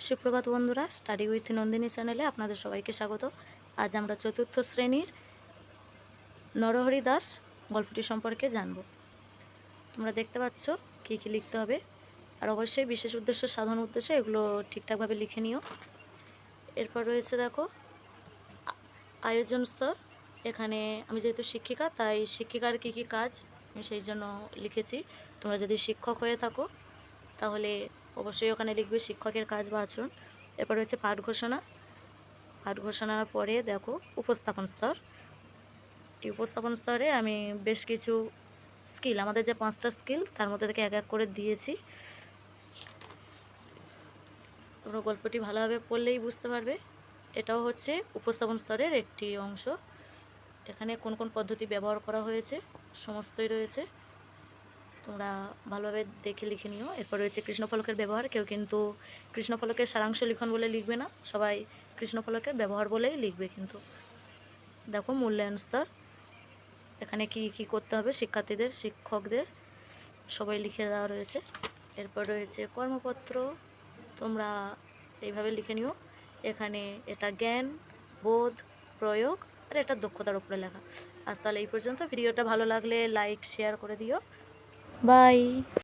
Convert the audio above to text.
সুপ্রভাত বন্ধুরা, study with Nandini চ্যানেলে আপনাদের সবাইকে স্বাগত। আজ আমরা চতুর্থ শ্রেণীর নরহরি দাস গল্পটি সম্পর্কে জানব। তোমরা দেখতে পাচ্ছ কী কী লিখতে হবে, আর অবশ্যই বিশেষ উদ্দেশ্য সাধন উদ্দেশ্যে এগুলো ঠিকঠাকভাবে লিখে নিও। এরপর রয়েছে দেখো আয়োজন স্তর। এখানে আমি যেহেতু শিক্ষিকা, তাই শিক্ষিকার কী কী কাজ আমি সেই জন্য লিখেছি। তোমরা যদি শিক্ষক হয়ে থাকো তাহলে অবশ্যই ওখানে লিখবে শিক্ষকের কাজ বা আচরণ। এরপর রয়েছে পাঠ ঘোষণা। পাঠ ঘোষণার পরে দেখো উপস্থাপন স্তর। এই উপস্থাপন স্তরে আমি বেশ কিছু স্কিল, আমাদের যে 5টা স্কিল তার মধ্যে থেকে এক এক করে দিয়েছি। তোমরা গল্পটি ভালোভাবে পড়লেই বুঝতে পারবে। এটাও হচ্ছে উপস্থাপন স্তরের একটি অংশ। এখানে কোন কোন পদ্ধতি ব্যবহার করা হয়েছে সমস্তই রয়েছে, তোমরা ভালোভাবে দেখে লিখে নিও। এরপর রয়েছে কৃষ্ণফলকের ব্যবহার। কেউ কিন্তু কৃষ্ণফলকের সারাংশ লিখন বলে লিখবে না, সবাই কৃষ্ণফলকের ব্যবহার বলেই লিখবে। কিন্তু দেখো মূল্যায়ন স্তর, এখানে কি কি করতে হবে শিক্ষার্থীদের, শিক্ষকদের সবাই লিখে দেওয়া রয়েছে। এরপর রয়েছে কর্মপত্র, তোমরা এইভাবে লিখে নিও। এখানে এটা জ্ঞান, বোধ, প্রয়োগ আর এটা দক্ষতার উপরে লেখা। আজ তাহলে এই পর্যন্ত। ভিডিওটা ভালো লাগলে লাইক শেয়ার করে দিও। বাই।